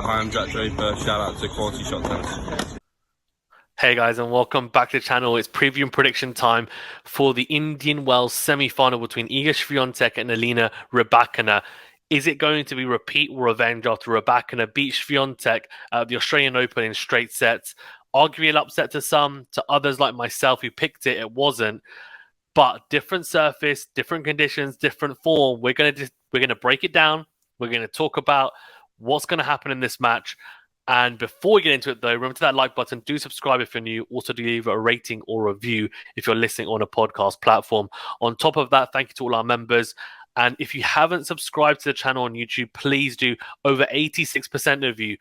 Hi, I'm Jack Draper. Shout out to QualityShot Tennis. Hey guys, and welcome back to the channel. It's preview and prediction time for the Indian Wells semi-final between Iga Swiatek and Elena Rybakina. Is it going to be repeat revenge after Rybakina beat Swiatek at the Australian Open in straight sets? Arguably an upset to some, to others like myself who picked it, it wasn't. But different surface, different conditions, different form. We're gonna break it down. We're gonna talk about what's gonna happen in this match. And before we get into it, though, remember to that like button. Do subscribe if you're new. Also, do leave a rating or review if you're listening on a podcast platform. On top of that, thank you to all our members. And if you haven't subscribed to the channel on YouTube, please do. Over 86% of you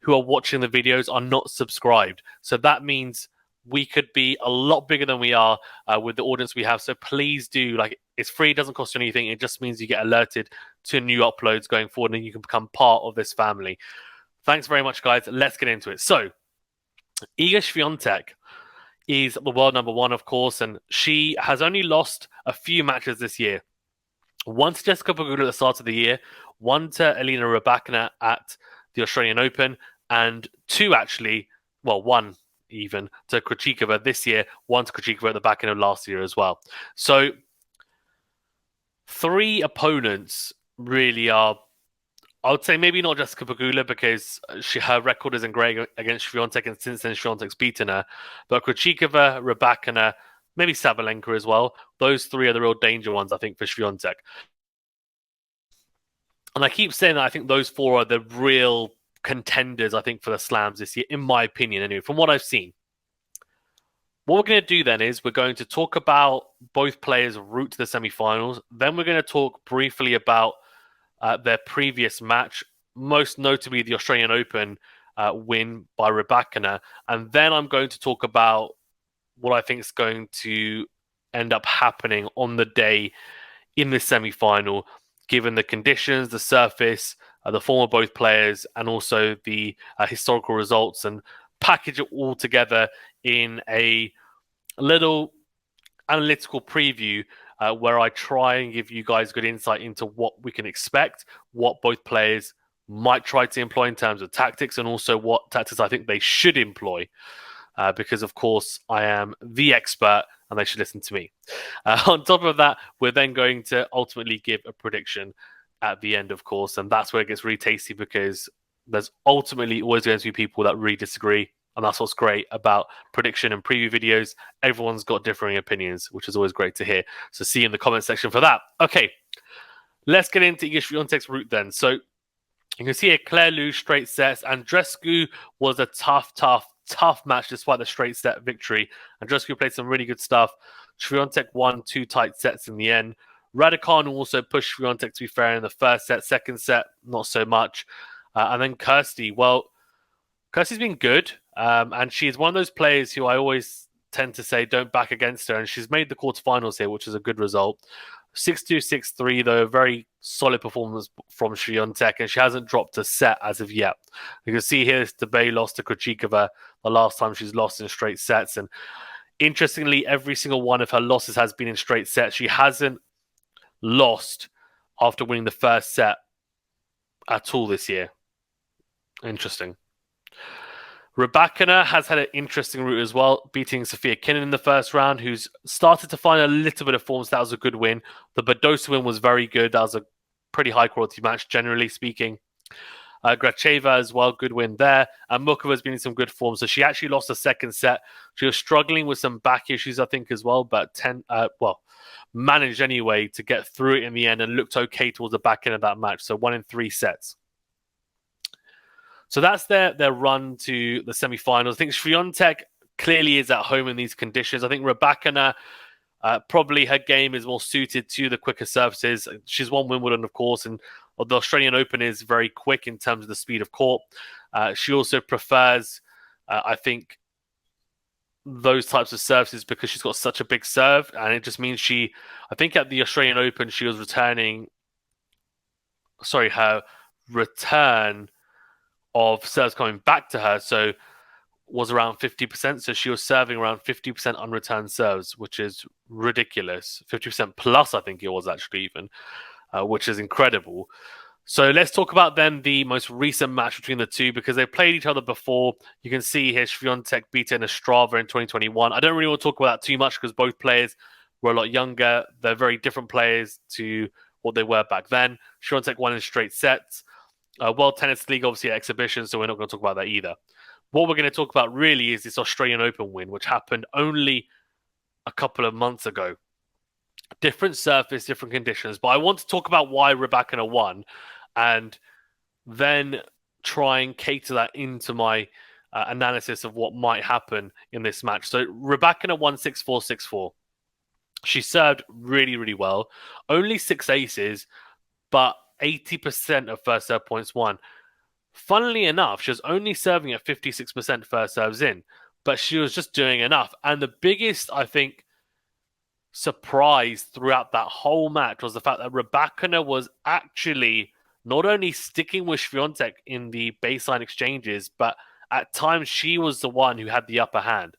who are watching the videos are not subscribed. So that means we could be a lot bigger than we are with the audience we have. So please do. Like, it's free. It doesn't cost you anything. It just means you get alerted to new uploads going forward and you can become part of this family. Thanks very much, guys. Let's get into it. So, Iga Swiatek is the world number one, of course, and she has only lost a few matches this year. One to Jessica Pegula at the start of the year, one to Elena Rybakina at the Australian Open, and one even to Krejcikova this year, one to Krejcikova at the back end of last year as well. So, three opponents really are, I would say maybe not Jessica Pegula because her record isn't great against Swiatek, and since then Swiatek's beaten her. But Krejcikova, Rybakina, maybe Sabalenka as well. Those three are the real danger ones, I think, for Swiatek. And I keep saying that I think those four are the real contenders, I think, for the slams this year, in my opinion, anyway, from what I've seen. What we're going to do then is we're going to talk about both players' route to the semi-finals. Then we're going to talk briefly about their previous match, most notably the Australian Open win by Rybakina. And then I'm going to talk about what I think is going to end up happening on the day in the semi-final, given the conditions, the surface, the form of both players, and also the historical results, and package it all together in a little analytical preview where I try and give you guys good insight into what we can expect, what both players might try to employ in terms of tactics, and also what tactics I think they should employ. Because, of course, I am the expert and they should listen to me. On top of that, we're then going to ultimately give a prediction at the end, of course, and that's where it gets really tasty because there's ultimately always going to be people that really disagree. And that's what's great about prediction and preview videos. Everyone's got differing opinions, which is always great to hear. So see you in the comment section for that. Okay, let's get into Iga Swiatek's route then. So you can see a Claire Lou straight sets. Andreescu was a tough match despite the straight set victory. Andreescu played some really good stuff. Swiatek won 2 tight sets in the end. Raducanu also pushed Swiatek, to be fair, in the first set. Second set, not so much. And then Kirsty. Well, Kirsty's been good. And she's one of those players who I always tend to say don't back against her. And she's made the quarterfinals here, which is a good result. 6-2, 6-3, though, a very solid performance from Swiatek, and she hasn't dropped a set as of yet. You can see here, Debay lost to Krejcikova the last time she's lost in straight sets. And interestingly, every single one of her losses has been in straight sets. She hasn't lost after winning the first set at all this year. Interesting. Rybakina has had an interesting route as well, beating Sofia Kenin in the first round, who's started to find a little bit of form, so that was a good win. The Badosa win was very good. That was a pretty high-quality match, generally speaking. Gracheva as well, good win there. And Mukova's been in some good form, so she actually lost the second set. She was struggling with some back issues, I think, as well, but managed anyway to get through it in the end and looked okay towards the back end of that match, so 1 in 3 sets. So that's their run to the semi-finals. I think Swiatek clearly is at home in these conditions. I think Rybakina, probably her game is more suited to the quicker surfaces. She's won Wimbledon, of course, and the Australian Open is very quick in terms of the speed of court. She also prefers, I think, those types of surfaces because she's got such a big serve, and it just means I think at the Australian Open, she was her return of serves coming back to her, so was around 50%. So she was serving around 50% unreturned serves, which is ridiculous. 50% plus, I think it was actually even, which is incredible. So let's talk about then the most recent match between the two, because they played each other before. You can see here Swiatek beating Ostrava in 2021. I don't really want to talk about that too much because both players were a lot younger. They're very different players to what they were back then. Swiatek won in straight sets. World Tennis League, obviously, exhibition, so we're not going to talk about that either. What we're going to talk about really is this Australian Open win, which happened only a couple of months ago. Different surface, different conditions, but I want to talk about why Rybakina won, and then try and cater that into my analysis of what might happen in this match. So Rybakina won 6-4, 6-4. She served really, really well. Only 6 aces, but 80% of first serve points won. Funnily enough, she was only serving at 56% first serves in, but she was just doing enough. And the biggest, I think, surprise throughout that whole match was the fact that Rybakina was actually not only sticking with Swiatek in the baseline exchanges, but at times she was the one who had the upper hand.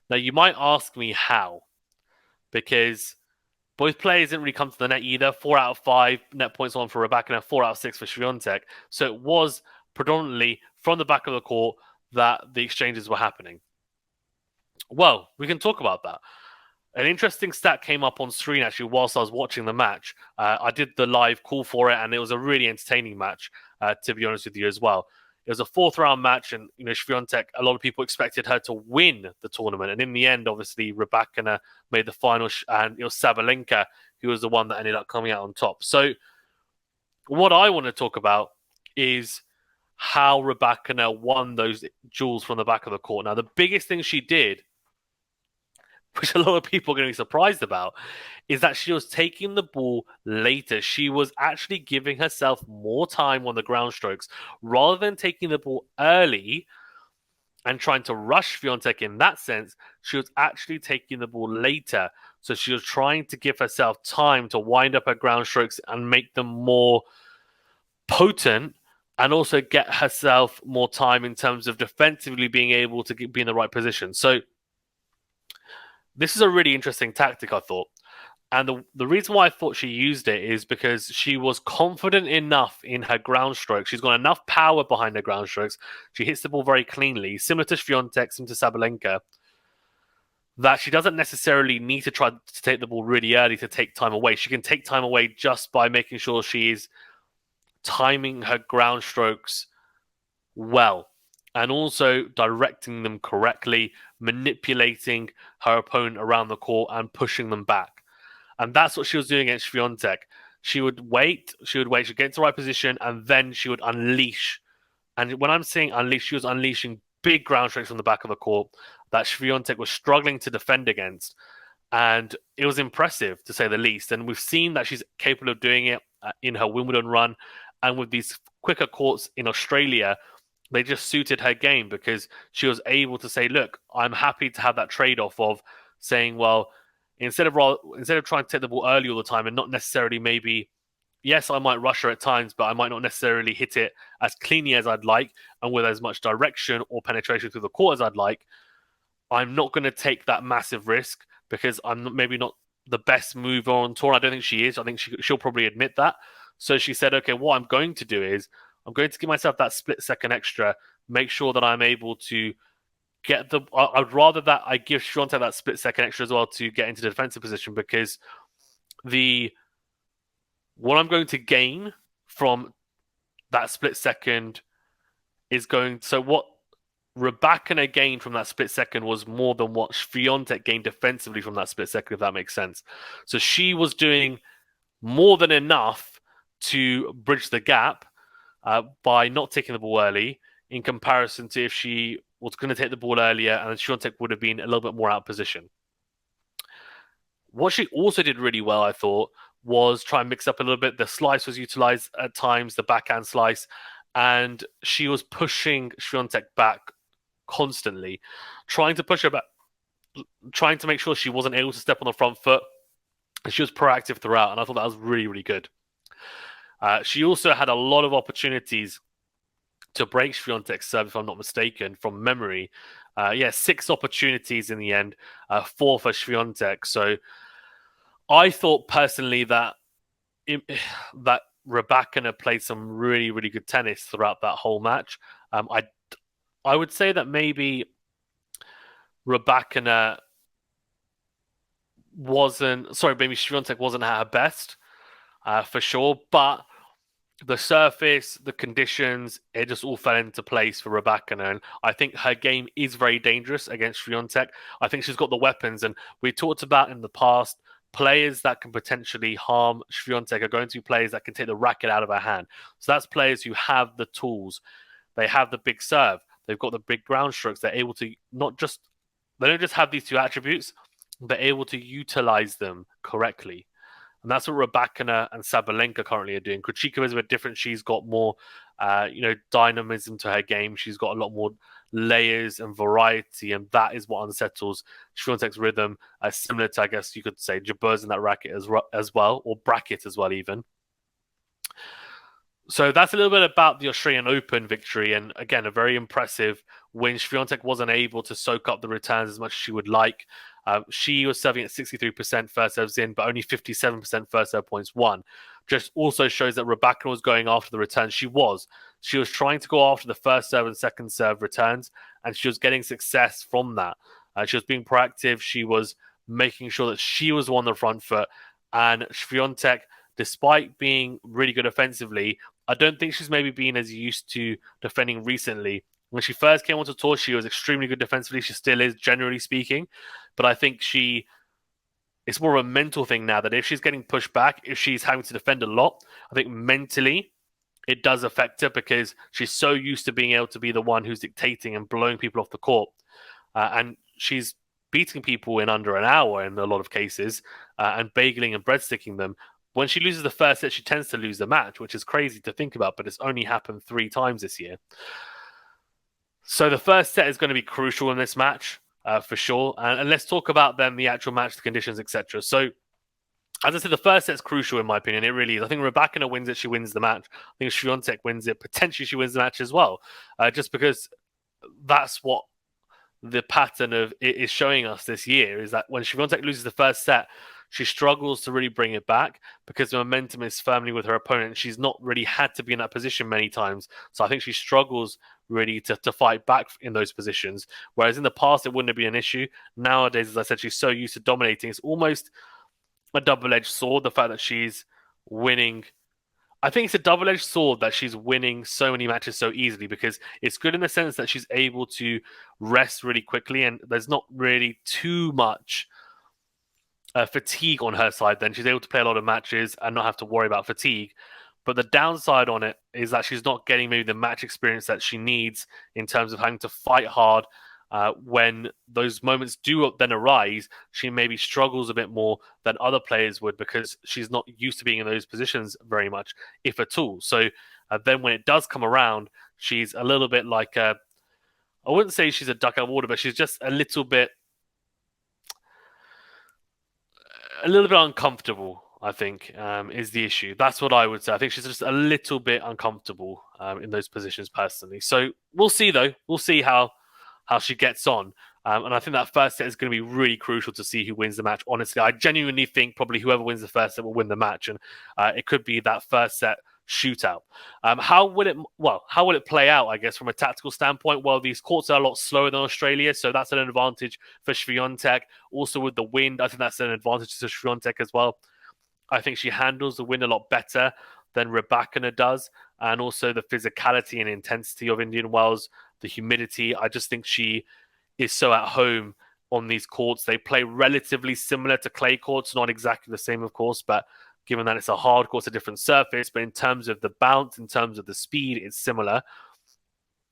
Now, you might ask me how, because both players didn't really come to the net either. 4 out of 5 net points on for Rybakina, 4 out of 6 for Swiatek. So it was predominantly from the back of the court that the exchanges were happening. Well, we can talk about that. An interesting stat came up on screen actually whilst I was watching the match. I did the live call for it, and it was a really entertaining match, to be honest with you as well. It was a 4th-round match, and Swiatek, a lot of people expected her to win the tournament. And in the end, obviously, Rybakina made the final, and it was Sabalenka who was the one that ended up coming out on top. So what I want to talk about is how Rybakina won those duels from the back of the court. Now, the biggest thing she did, which a lot of people are going to be surprised about, is that she was taking the ball later. She was actually giving herself more time on the ground strokes rather than taking the ball early and trying to rush Swiatek in that sense. She was actually taking the ball later. So she was trying to give herself time to wind up her ground strokes and make them more potent, and also get herself more time in terms of defensively being able to be in the right position. So this is a really interesting tactic, I thought. And the reason why I thought she used it is because she was confident enough in her ground strokes. She's got enough power behind her ground strokes. She hits the ball very cleanly, similar to Swiatek, similar to Sabalenka, that she doesn't necessarily need to try to take the ball really early to take time away. She can take time away just by making sure she's timing her ground strokes well, and also directing them correctly, manipulating her opponent around the court and pushing them back. And that's what she was doing against Swiatek. She would wait, she'd get into the right position, and then she would unleash. And when I'm saying unleash, she was unleashing big ground strokes from the back of the court that Swiatek was struggling to defend against. And it was impressive, to say the least. And we've seen that she's capable of doing it in her Wimbledon run. And with these quicker courts in Australia, they just suited her game, because she was able to say, look, I'm happy to have that trade-off of saying, well, instead of trying to take the ball early all the time and not necessarily maybe, yes, I might rush her at times, but I might not necessarily hit it as cleanly as I'd like and with as much direction or penetration through the court as I'd like. I'm not going to take that massive risk because I'm maybe not the best mover on tour. I don't think she is. I think she'll probably admit that. So she said, okay, what I'm going to do is I'm going to give myself that split second extra, make sure that I'm able to get the... I'd rather that I give Swiatek that split second extra as well to get into the defensive position, because what I'm going to gain from that split second is going... So what Rybakina gained from that split second was more than what Swiatek gained defensively from that split second, if that makes sense. So she was doing more than enough to bridge the gap by not taking the ball early, in comparison to if she was going to take the ball earlier and Swiatek would have been a little bit more out of position. What she also did really well, I thought, was try and mix up a little bit. The slice was utilized at times, the backhand slice, and she was pushing Swiatek back constantly, trying to push her back, trying to make sure she wasn't able to step on the front foot. And she was proactive throughout, and I thought that was really, really good. She also had a lot of opportunities to break Swiatek's serve, if I'm not mistaken, from memory. 6 opportunities in the end, 4 for Swiatek. So I thought personally that Rybakina played some really, really good tennis throughout that whole match. I would say that maybe Rybakina maybe Swiatek wasn't at her best, for sure, but the surface, the conditions, it just all fell into place for Rybakina, and I think her game is very dangerous against Swiatek. I think she's got the weapons, and we talked about in the past, players that can potentially harm Swiatek are going to be players that can take the racket out of her hand. So that's players who have the tools. They have the big serve. They've got the big ground strokes. They're able to they don't just have these two attributes, they're able to utilize them correctly. And that's what Rybakina and Sabalenka currently are doing. Krejcikova is a bit different. She's got more, dynamism to her game. She's got a lot more layers and variety, and that is what unsettles Swiatek's rhythm. Similar to, I guess you could say, Jabber's in that racket as well, or bracket as well, even. So that's a little bit about the Australian Open victory, and again, a very impressive win. Swiatek wasn't able to soak up the returns as much as she would like. She was serving at 63% first serves in, but only 57% first serve points won. Just also shows that Rybakina was going after the returns. She was trying to go after the first serve and second serve returns, and she was getting success from that. She was being proactive. She was making sure that she was on the front foot, and Swiatek, despite being really good offensively, I don't think she's maybe been as used to defending recently. When she first came onto tour, she was extremely good defensively. She still is, generally speaking. But I think it's more of a mental thing now, that if she's getting pushed back, if she's having to defend a lot, I think mentally it does affect her, because she's so used to being able to be the one who's dictating and blowing people off the court. And she's beating people in under an hour in a lot of cases, and bageling and breadsticking them. When she loses the first set, she tends to lose the match, which is crazy to think about, but it's only happened 3 times this year. So the first set is going to be crucial in this match, for sure. And let's talk about then the actual match, the conditions, etc. So, as I said, the first set's crucial in my opinion. It really is. I think Rybakina wins it, she wins the match. I think Swiatek wins it, potentially she wins the match as well, just because that's what the pattern of it is showing us this year, is that when Swiatek loses the first set, she struggles to really bring it back because the momentum is firmly with her opponent. She's not really had to be in that position many times. So I think she struggles really to fight back in those positions. Whereas in the past, it wouldn't have been an issue. Nowadays, as I said, she's so used to dominating. It's almost a double-edged sword, the fact that she's winning. I think it's a double-edged sword that she's winning so many matches so easily, because it's good in the sense that she's able to rest really quickly and there's not really too much fatigue on her side. Then she's able to play a lot of matches and not have to worry about fatigue. But the downside on it is that she's not getting maybe the match experience that she needs in terms of having to fight hard. When those moments do then arise, she maybe struggles a bit more than other players would, because she's not used to being in those positions very much, if at all. So then when it does come around, she's a little bit like I wouldn't say she's a duck out of water, but she's just a little bit uncomfortable, I think, is the issue. That's what I would say. I think she's just a little bit uncomfortable in those positions personally. So we'll see, though. We'll see how she gets on. And I think that first set is going to be really crucial to see who wins the match. Honestly, I genuinely think probably whoever wins the first set will win the match. And it could be that first set shootout. How will it play out, I guess, from a tactical standpoint? Well, these courts are a lot slower than Australia, so that's an advantage for Swiatek. Also with the wind, I think that's an advantage to Swiatek as well. I think she handles the wind a lot better than Rybakina does, and also the physicality and intensity of Indian Wells, the humidity. I just think she is so at home on these courts. They play relatively similar to clay courts, not exactly the same, of course, but given that it's a hard course, a different surface, but in terms of the bounce, in terms of the speed, it's similar.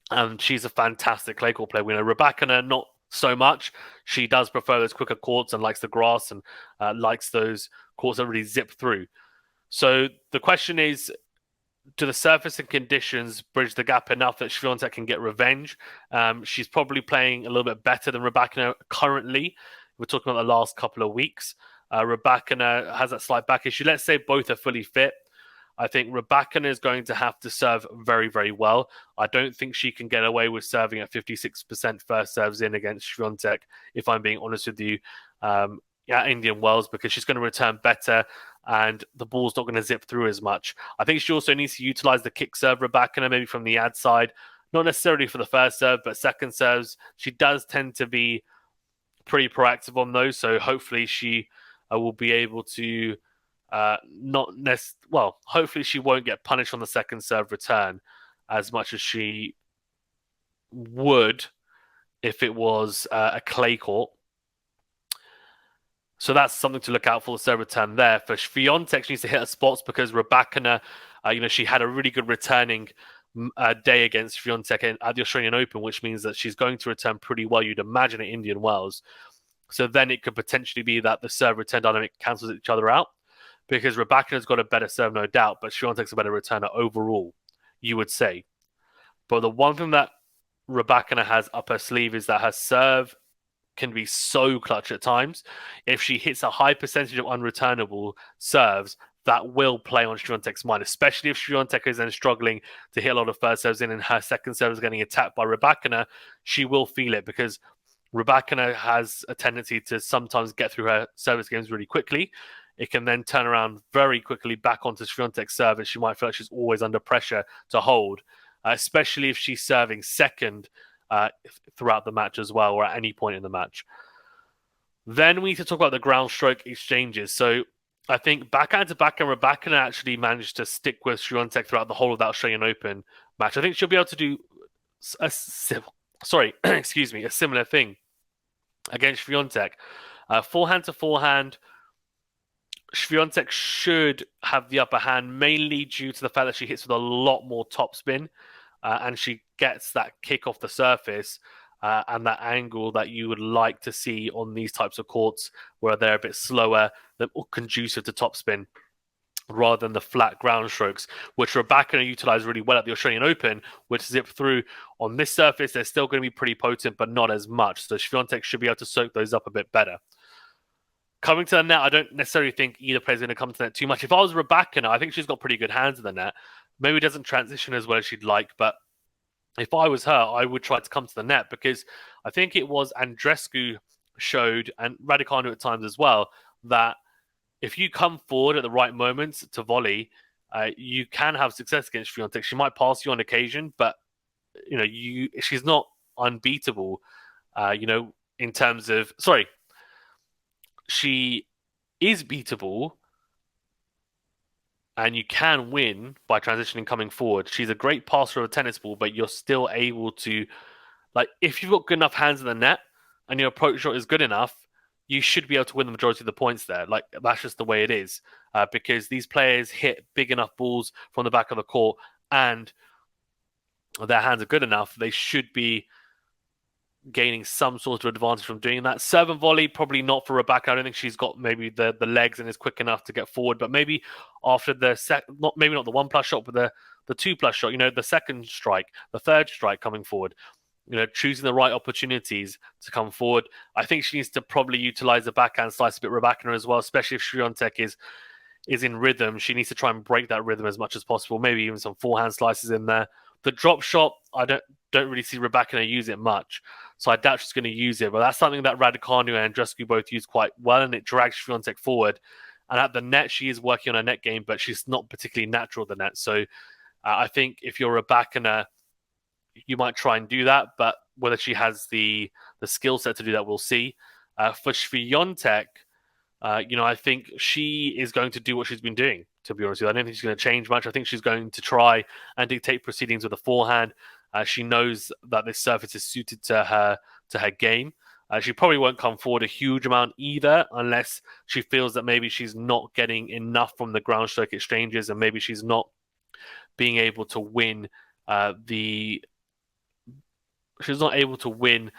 And she's a fantastic clay court player. We know Rybakina, not so much. She does prefer those quicker courts and likes the grass and likes those courts that really zip through. So the question is, do the surface and conditions bridge the gap enough that Swiatek can get revenge? She's probably playing a little bit better than Rybakina currently. We're talking about the last couple of weeks. Rybakina has that slight back issue. Let's say both are fully fit. I think Rybakina is going to have to serve very, very well. I don't think she can get away with serving at 56% first serves in against Swiatek, if I'm being honest with you. at Indian Wells because she's going to return better and the ball's not going to zip through as much. I think she also needs to utilize the kick serve Rybakina, maybe from the ad side, not necessarily for the first serve, but second serves. She does tend to be pretty proactive on those, so hopefully she will be able to hopefully she won't get punished on the second serve return as much as she would if it was a clay court. So that's something to look out for, the serve return there. For Swiatek, she needs to hit her spots because Rybakina, she had a really good returning day against Swiatek at the Australian Open, which means that she's going to return pretty well, you'd imagine, at Indian Wells. So then it could potentially be that the serve return dynamic cancels each other out because Rybakina's got a better serve, no doubt, but Swiatek's a better returner overall, you would say. But the one thing that Rybakina has up her sleeve is that her serve can be so clutch at times. If she hits a high percentage of unreturnable serves, that will play on Swiatek's mind, especially if Swiatek is then struggling to hit a lot of first serves in and her second serve is getting attacked by Rybakina. She will feel it because Rybakina has a tendency to sometimes get through her service games really quickly. It can then turn around very quickly back onto Swiatek's serve, and she might feel like she's always under pressure to hold, especially if she's serving second throughout the match as well, or at any point in the match. Then we need to talk about the ground stroke exchanges. So I think backhand to backhand, Rybakina actually managed to stick with Swiatek throughout the whole of that Australian Open match. I think she'll be able to do a similar thing against Swiatek. Forehand to forehand, Swiatek should have the upper hand, mainly due to the fact that she hits with a lot more topspin. And she gets that kick off the surface and that angle that you would like to see on these types of courts where they're a bit slower, they're more conducive to topspin rather than the flat ground strokes, which Rybakina utilized really well at the Australian Open, which zip through on this surface. They're still going to be pretty potent, but not as much. So Swiatek should be able to soak those up a bit better. Coming to the net, I don't necessarily think either player is going to come to the net too much. If I was Rybakina, I think she's got pretty good hands in the net. Maybe doesn't transition as well as she'd like, but if I was her, I would try to come to the net because I think it was Andreescu showed, and Rybakina at times as well, that if you come forward at the right moments to volley, you can have success against Swiatek. She might pass you on occasion, but she's not unbeatable. In terms of she is beatable. And you can win by transitioning coming forward. She's a great passer of a tennis ball, but you're still able to, if you've got good enough hands in the net and your approach shot is good enough, you should be able to win the majority of the points there. That's just the way it is. Because these players hit big enough balls from the back of the court and their hands are good enough, they should be gaining some sort of advantage from doing that. Serve and volley, probably not for Rybakina. I don't think she's got maybe the legs and is quick enough to get forward, but maybe after the maybe not the 1+ shot, but the 2+ shot, the second strike, the third strike coming forward, choosing the right opportunities to come forward. I think she needs to probably utilize the backhand slice a bit, Rybakina as well, especially if Swiatek is in rhythm. She needs to try and break that rhythm as much as possible, maybe even some forehand slices in there. The drop shot, I don't really see Rybakina use it much, so I doubt she's going to use it. But that's something that Rybakina and Andreescu both use quite well, and it drags Swiatek forward. And at the net, she is working on her net game, but she's not particularly natural at the net. So I think if you're Rybakina, you might try and do that, but whether she has the skill set to do that, we'll see. For Swiatek, I think she is going to do what she's been doing, to be honest with you. I don't think she's going to change much. I think she's going to try and dictate proceedings with the forehand. She knows that this surface is suited to her game. She probably won't come forward a huge amount either, unless she feels that maybe she's not getting enough from the ground stroke exchanges, and maybe she's not being able to win she's not able to win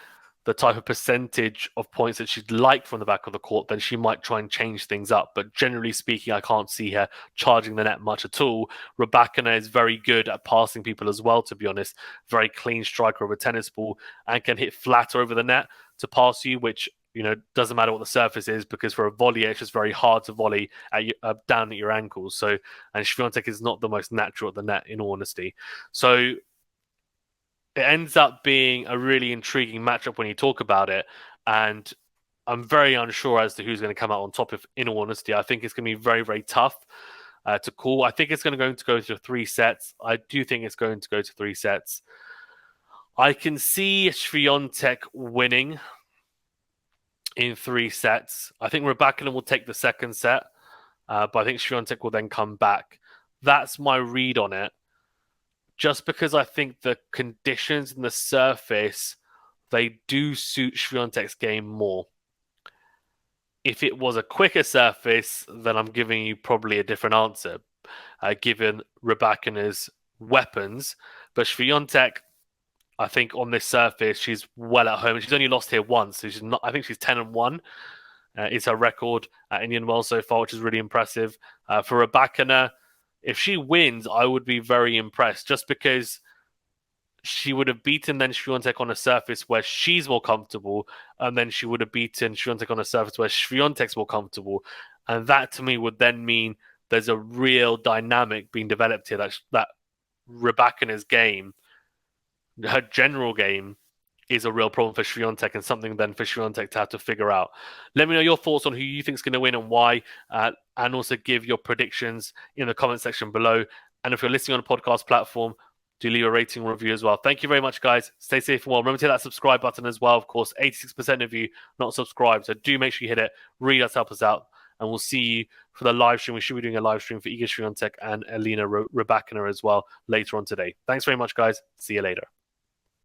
the type of percentage of points that she'd like from the back of the court, then she might try and change things up. But generally speaking, I can't see her charging the net much at all. Rybakina is very good at passing people as well, to be honest. Very clean striker of a tennis ball and can hit flat over the net to pass you, which doesn't matter what the surface is, because for a volleyer, it's just very hard to volley down at your ankles. So, and Swiatek is not the most natural at the net, in all honesty. So it ends up being a really intriguing matchup when you talk about it. And I'm very unsure as to who's going to come out on top. If, in all honesty, I think it's going to be very, very tough to call. I think it's going to go to 3 sets. I do think it's going to go to 3 sets. I can see Swiatek winning in 3 sets. I think Rybakina will take the second set, but I think Swiatek will then come back. That's my read on it. Just because I think the conditions and the surface, they do suit Swiatek's game more. If it was a quicker surface, then I'm giving you probably a different answer, given Rybakina's weapons. But Swiatek, I think on this surface, she's well at home. She's only lost here once. So she's not. I think she's 10-1. Is her record at Indian Wells so far, which is really impressive. For Rybakina, if she wins, I would be very impressed, just because she would have beaten then Swiatek on a surface where she's more comfortable, and then she would have beaten Swiatek on a surface where Swiatek's more comfortable. And that, to me, would then mean there's a real dynamic being developed here, that Rybakina's game, her general game, is a real problem for Swiatek, and something then for Swiatek to have to figure out. Let me know your thoughts on who you think is going to win and why, and also give your predictions in the comment section below. And if you're listening on a podcast platform, do leave a rating and review as well. Thank you very much, guys. Stay safe and well. Remember to hit that subscribe button as well. Of course, 86% of you not subscribed, so do make sure you hit it. Really does help us out. And we'll see you for the live stream. We should be doing a live stream for Iga Swiatek and Elena Rybakina as well later on today. Thanks very much, guys. See you later.